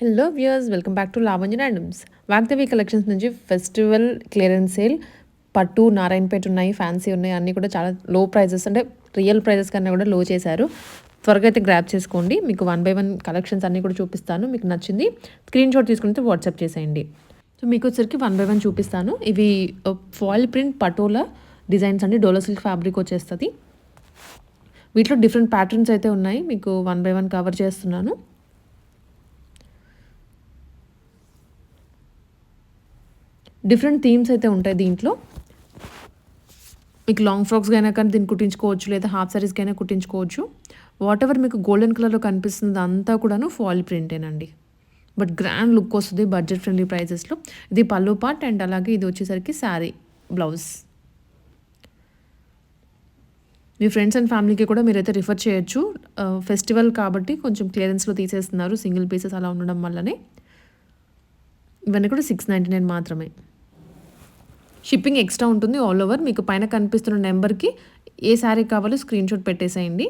Hello viewers, welcome back to Lavanya randoms. Vagdevi collections నుంచి festival clearance sale పట్టు నారాయణపేట ఉన్నాయి, fancy ఉన్నాయి. అన్నీ కూడా చాలా లో ప్రైజెస్, అంటే రియల్ ప్రైజెస్ కన్నా కూడా లో చేశారు. త్వరగా అయితే గ్రాప్ చేసుకోండి. మీకు 1 by 1 కలెక్షన్స్ అన్నీ కూడా చూపిస్తాను. మీకు నచ్చింది స్క్రీన్ షాట్ తీసుకుంటే వాట్సాప్ చేసేయండి. సో మీకు వచ్చరికి 1 by 1 చూపిస్తాను. ఇవి ఫాయిల్ ప్రింట్ పటోలా డిజైన్స్ అండి. డోలా సిల్క్ ఫ్యాబ్రిక్ వచ్చేస్తుంది. వీటిలో డిఫరెంట్ ప్యాటర్న్స్ అయితే ఉన్నాయి. మీకు 1 by 1 కవర్ చేస్తున్నాను. డిఫరెంట్ థీమ్స్ అయితే ఉంటాయి దీంట్లో. మీకు లాంగ్ ఫ్రాక్స్గా అయినా కానీ దీన్ని కుట్టించుకోవచ్చు, లేదా హాఫ్ సారీస్కి అయినా కుట్టించుకోవచ్చు. వాట్ ఎవర్ మీకు గోల్డెన్ కలర్లో కనిపిస్తుంది అంతా కూడాను ఫాయిల్ ప్రింటేనండి. బట్ గ్రాండ్ లుక్ వస్తుంది బడ్జెట్ ఫ్రెండ్లీ ప్రైజెస్లో. ఇది పళ్ళు పార్ట్ అండ్ అలాగే ఇది వచ్చేసరికి sari blouse. Me friends and ఫ్యామిలీకి కూడా మీరైతే రిఫర్ చేయొచ్చు. ఫెస్టివల్ కాబట్టి కొంచెం క్లియరెన్స్లో తీసేస్తున్నారు, సింగిల్ పీసెస్ అలా ఉండడం వల్లనే. ఇవన్నీ కూడా 699 మాత్రమే. షిప్పింగ్ ఎక్స్ట్రా ఉంటుంది ఆల్ ఓవర్. మీకు పైన కనిపిస్తున్న నెంబర్కి ఏ శారీ కావాలో స్క్రీన్ షాట్ పెట్టేసేయండి.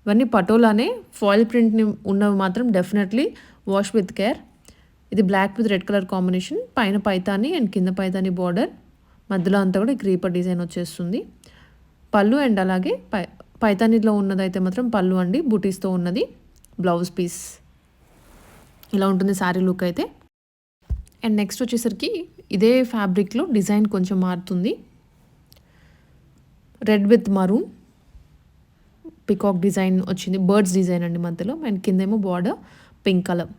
ఇవన్నీ పటోలానే, ఫాయిల్ ప్రింట్ని ఉన్నవి మాత్రం డెఫినెట్లీ వాష్ విత్ కేర్. ఇది black with red colour combination. పైన పైతాని అండ్ కింద పైతాని బార్డర్, మధ్యలో అంతా కూడా క్రీపర్ డిజైన్ వచ్చేస్తుంది. పళ్ళు అండ్ అలాగే పైతానిలో ఉన్నదైతే మాత్రం పళ్ళు అండి, బూటీస్తో ఉన్నది బ్లౌజ్ పీస్. ఇలా ఉంటుంది శారీ లుక్ అయితే. అండ్ నెక్స్ట్ వచ్చేసరికి ఇదే ఫ్యాబ్రిక్లో డిజైన్ కొంచెం మారుతుంది. Red with maroon peacock design వచ్చింది, బర్డ్స్ డిజైన్ అండి మధ్యలో. అండ్ కిందేమో బార్డర్ పింక్ కలర్.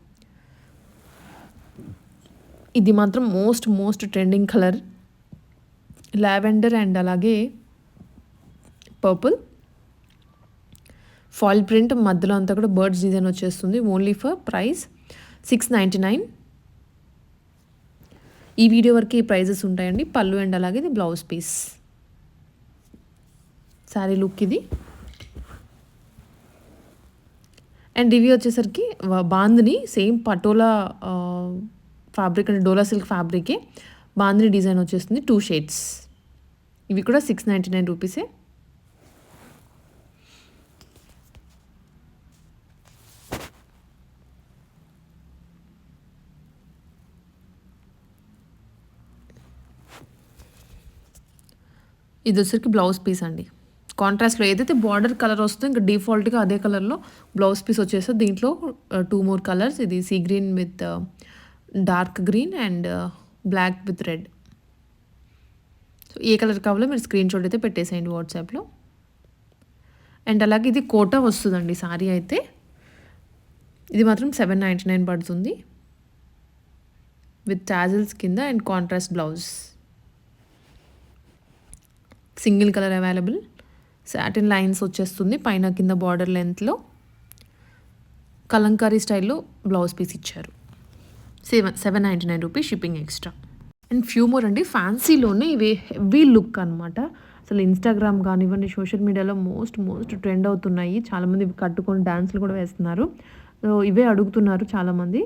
ఇది మాత్రం most trending colour, lavender and అలాగే పర్పుల్. ఫాయిల్ ప్రింట్ మధ్యలో అంతా కూడా బర్డ్స్ డిజైన్ వచ్చేస్తుంది. Only for price 699. ఈ వీడియో వరకు ఈ ప్రైజెస్ ఉంటాయండి. పళ్ళు అండ్ అలాగే ఇది బ్లౌజ్ పీస్. శారీ లుక్ ఇది. అండ్ ఇవి వచ్చేసరికి బాందిని, సేమ్ పటోలా ఫ్యాబ్రిక్ అంటే డోలా సిల్క్ ఫ్యాబ్రికే బాందిని డిజైన్ వచ్చేస్తుంది, 2 షేడ్స్. ఇవి కూడా 699 రూపీసే. ఇది వచ్చరికి బ్లౌజ్ పీస్ అండి. కాంట్రాస్ట్లో ఏదైతే బార్డర్ కలర్ వస్తుందో ఇంకా డిఫాల్ట్గా అదే కలర్లో బ్లౌజ్ పీస్ వచ్చేస్తుంది. దీంట్లో 2 more కలర్స్. ఇది sea green with dark green and black with red. So ఏ కలర్ కావాలో మీరు స్క్రీన్ షాట్ అయితే పెట్టేసేయండి వాట్సాప్లో. అండ్ అలాగే ఇది కోటా వస్తుందండి సారీ అయితే. ఇది మాత్రం 799 పడుతుంది విత్ టాజిల్స్ కింద and contrast blouse. Single colour available. Satin lines వచ్చేస్తుంది పైన కింద బార్డర్ లెంత్లో. కలంకారీ స్టైల్లో బ్లౌజ్ పీస్ ఇచ్చారు. 799 rupees, shipping extra. And few more అండి, ఫ్యాన్సీలోనే ఇవి హెవీ లుక్ అనమాట. అసలు ఇన్స్టాగ్రామ్ కానివ్వండి, సోషల్ మీడియాలో మోస్ట్ ట్రెండ్ అవుతున్నాయి. చాలామంది ఇవి కట్టుకొని డాన్స్లు కూడా వేస్తున్నారు. ఇవే అడుగుతున్నారు చాలామంది.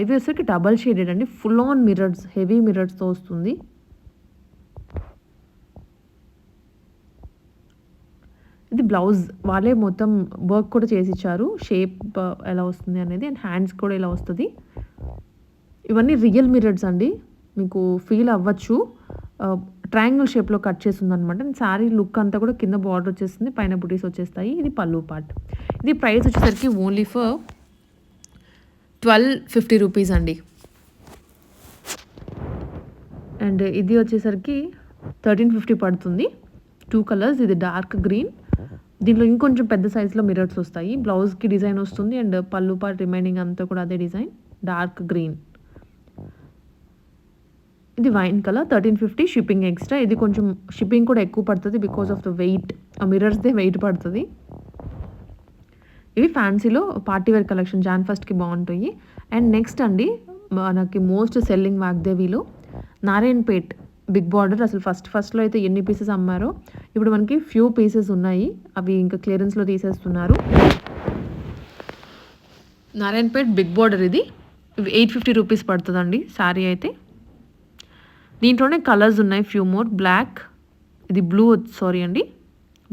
ఇవి వచ్చేసరికి డబల్ షేడెడ్ అండి, ఫుల్ ఆన్ మిర్రర్స్, హెవీ మిర్రర్స్తో వస్తుంది. ఇది బ్లౌజ్ వాళ్ళే మొత్తం వర్క్ కూడా చేసి ఇచ్చారు, షేప్ ఎలా వస్తుంది అనేది. అండ్ హ్యాండ్స్ కూడా ఇలా వస్తుంది. ఇవన్నీ రియల్ మిర్రర్స్ అండి, మీకు ఫీల్ అవ్వచ్చు. ట్రయాంగిల్ షేప్లో కట్ చేస్తుంది అనమాట. అండ్ శారీ లుక్ అంతా కూడా కింద బార్డర్ వచ్చేస్తుంది, పైన బుటీస్ వచ్చేస్తాయి. ఇది పళ్ళు పార్ట్. ఇది ప్రైస్ వచ్చేసరికి ఓన్లీ ఫర్ 1250 రూపీస్ అండి. అండ్ ఇది వచ్చేసరికి 1350 పడుతుంది. 2 కలర్స్. ఇది డార్క్ గ్రీన్, దీంట్లో ఇంకొంచెం పెద్ద సైజులో మిర్రర్స్ వస్తాయి. బ్లౌజ్కి డిజైన్ వస్తుంది అండ్ పళ్ళు పార్ట్ రిమైనింగ్ అంతా కూడా అదే డిజైన్, డార్క్ గ్రీన్. ఇది వైన్ కలర్, 1350, షిప్పింగ్ ఎక్స్ట్రా. ఇది కొంచెం షిప్పింగ్ కూడా ఎక్కువ పడుతుంది బికాస్ ఆఫ్ ద వెయిట్, ఆ మిర్రర్స్దే వెయిట్ పడుతుంది. ఇవి ఫ్యాన్సీలో పార్టీ వేర్ కలెక్షన్, జాన్ ఫస్ట్కి బాగుంటాయి. అండ్ నెక్స్ట్ అండి, మనకి మోస్ట్ సెల్లింగ్ వాగ్దేవిలో నారాయణపేట్ బిగ్ బార్డర్. అసలు ఫస్ట్లో అయితే ఎన్ని పీసెస్ అమ్మారో, ఇప్పుడు మనకి ఫ్యూ పీసెస్ ఉన్నాయి, అవి ఇంకా క్లియరెన్స్లో తీసేస్తున్నారు. నారాయణపేట్ బిగ్ బార్డర్ ఇది 850 రూపీస్ పడుతుందండి శారీ అయితే. దీంట్లోనే కలర్స్ ఉన్నాయి ఫ్యూ మోర్. బ్లాక్, ఇది బ్లూ, సారీ అండి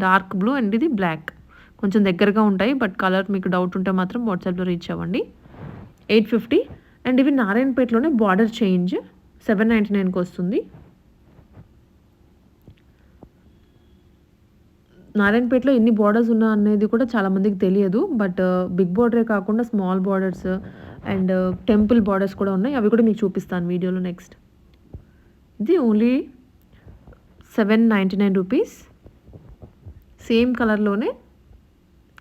డార్క్ బ్లూ, అండ్ ఇది బ్లాక్. కొంచెం దగ్గరగా ఉంటాయి, బట్ కలర్ మీకు డౌట్ ఉంటే మాత్రం వాట్సాప్లో రీచ్ అవ్వండి. 850. అండ్ ఇవి నారాయణపేటలోనే బార్డర్ చేంజ్ 799కి వస్తుంది. నారాయణపేటలో ఎన్ని బార్డర్స్ ఉన్నా అనేది కూడా చాలామందికి తెలియదు. బట్ బిగ్ బార్డరే కాకుండా small borders and temple borders కూడా ఉన్నాయి. అవి కూడా మీకు చూపిస్తాను వీడియోలో నెక్స్ట్. ఇది ఓన్లీ 799 రూపీస్. సేమ్ కలర్లోనే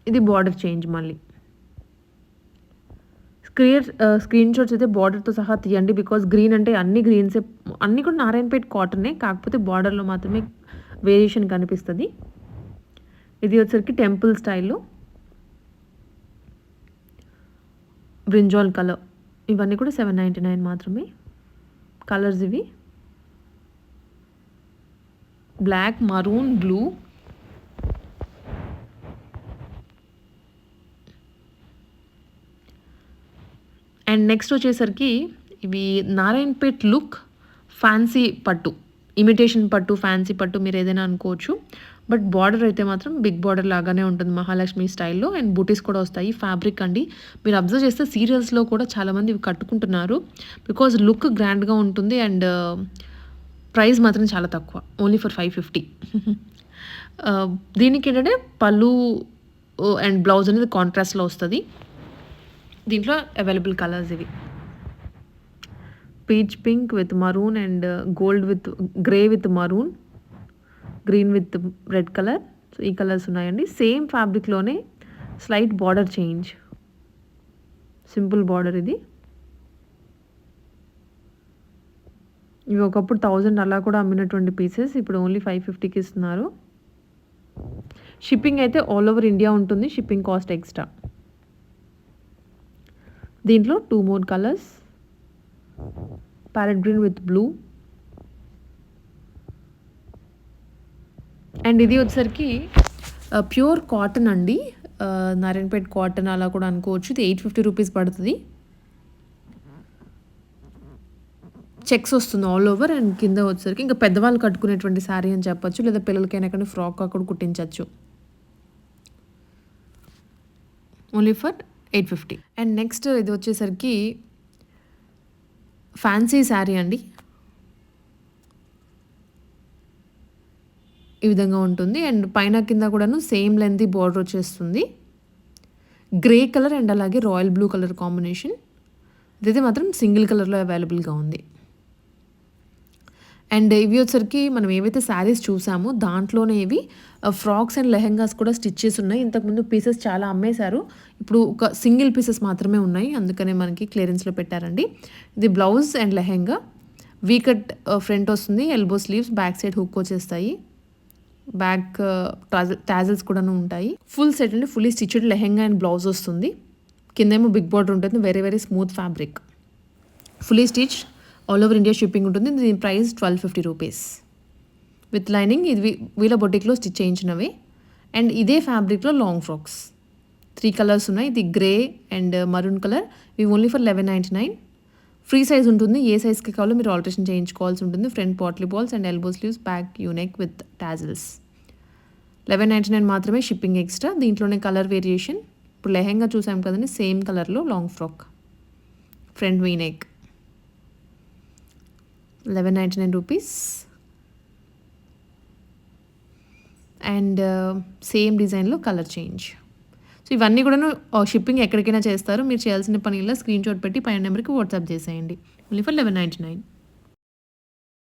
ఇది బార్డర్ చేంజ్. మళ్ళీ స్క్రీన్ షాట్స్ అయితే బార్డర్తో సహా తీయండి. బికాజ్ గ్రీన్ అంటే అన్ని గ్రీన్సే, అన్నీ కూడా నారాయణపేట కాటనే, కాకపోతే బార్డర్లో మాత్రమే వేరియేషన్ కనిపిస్తుంది. ఇది వచ్చరికి టెంపుల్ స్టైల్లో బ్రింజాల్ కలర్. ఇవన్నీ కూడా 799 మాత్రమే. కలర్స్ ఇవి black, maroon, blue. And next వచ్చేసరికి ఇవి నారాయణపేట్ లుక్ ఫ్యాన్సీ పట్టు, ఇమిటేషన్ పట్టు, ఫ్యాన్సీ పట్టు మీరు ఏదైనా అనుకోవచ్చు. బట్ బార్డర్ అయితే మాత్రం బిగ్ బార్డర్ లాగానే ఉంటుంది మహాలక్ష్మి స్టైల్లో. అండ్ బూటీస్ కూడా వస్తాయి. ఫ్యాబ్రిక్ అండి మీరు అబ్జర్వ్ చేస్తే సీరియల్స్లో కూడా చాలామంది ఇవి కట్టుకుంటున్నారు. బికాజ్ లుక్ గ్రాండ్గా ఉంటుంది అండ్ ప్రైస్ మాత్రం చాలా తక్కువ, ఓన్లీ ఫర్ 550. దీనికి ఏంటంటే పళ్ళు అండ్ బ్లౌజ్ అనేది కాంట్రాస్ట్లో వస్తుంది. దీంట్లో అవైలబుల్ కలర్స్ ఇవి peach pink with maroon and gold with grey with maroon, green with red colour. So ఈ కలర్స్ ఉన్నాయండి. సేమ్ ఫ్యాబ్రిక్లోనే slight border change, simple border. ఇది ఇవి ఒకప్పుడు 1000 అలా కూడా అమ్మినటువంటి పీసెస్ ఇప్పుడు ఓన్లీ 550కి ఇస్తున్నారు. షిప్పింగ్ అయితే ఆల్ ఓవర్ ఇండియా ఉంటుంది. Shipping cost extra. దీంట్లో 2 more colours, parrot green with blue. And ఇది వచ్చేసరికి ప్యూర్ కాటన్ అండి, నారాయణపేట్ కాటన్ అలా కూడా అనుకోవచ్చు. ఇది 850 రూపీస్ పడుతుంది. చెక్స్ వస్తుంది ఆల్ ఓవర్. అండ్ కింద వచ్చేసరికి ఇంకా పెద్దవాళ్ళు కట్టుకునేటువంటి శారీ అని చెప్పొచ్చు, లేదా పిల్లలకైనా కానీ ఫ్రాక్ అక్కడ కుట్టించవచ్చు. Only for 850. అండ్ నెక్స్ట్ ఇది వచ్చేసరికి ఫ్యాన్సీ శారీ అండి. ఈ విధంగా ఉంటుంది. అండ్ పైన కింద కూడాను సేమ్ లెంత్ బార్డర్ వచ్చేస్తుంది. గ్రే కలర్ అండ్ అలాగే రాయల్ బ్లూ కలర్ కాంబినేషన్. ఇదైతే మాత్రం సింగిల్ కలర్లో అవైలబుల్గా ఉంది. అండ్ ఇవి వచ్చరికి మనం ఏవైతే శారీస్ చూసామో దాంట్లోనే ఇవి ఫ్రాక్స్ అండ్ లెహెంగాస్ కూడా స్టిచ్ చేసి ఉన్నాయి. ఇంతకుముందు పీసెస్ చాలా అమ్మేశారు, ఇప్పుడు ఒక సింగిల్ పీసెస్ మాత్రమే ఉన్నాయి, అందుకనే మనకి క్లియరెన్స్లో పెట్టారండి. ఇది blouse and lehenga. V cut front వస్తుంది, elbow sleeves, back side hook వచ్చేస్తాయి, బ్యాక్ టాజల్స్ కూడా ఉంటాయి. ఫుల్ సెట్ అండి, fully stitched lehenga and blouse వస్తుంది. కిందేమో బిగ్ బార్డర్ ఉంటుంది, very very smooth fabric, fully stitch, all over India shipping ఉంటుంది. దీని ప్రైస్ 1250 రూపీస్ విత్ లైనింగ్. ఇది వీళ్ళ బొటిక్లో స్టిచ్ చేయించినవి. అండ్ ఇదే ఫ్యాబ్రిక్లో లాంగ్ ఫ్రాక్స్ 3 కలర్స్ ఉన్నాయి. ఇది గ్రే అండ్ మరూన్ కలర్. ఇవి ఓన్లీ ఫర్ 1199. ఫ్రీ సైజ్ ఉంటుంది, ఏ సైజ్కి కావాలో మీరు ఆల్టరేషన్ చేయించుకోవాల్సి ఉంటుంది. Front potli balls and elbow sleeves, back U-neck with tassels. 1199 మాత్రమే, షిప్పింగ్ ఎక్స్ట్రా. దీంట్లోనే కలర్ వేరియేషన్. ఇప్పుడు లెహెంగా చూసాం కదండి, సేమ్ కలర్లో long frock, front V-neck, 1199 rupees. And same డిజైన్లో కలర్ చేంజ్. సో ఇవన్నీ కూడా షిప్పింగ్ ఎక్కడికైనా చేస్తారు. మీరు చేయాల్సిన పని ఇలా స్క్రీన్ షాట్ పెట్టి పైన నెంబర్కి వాట్సాప్ చేసేయండి. Only for 1199.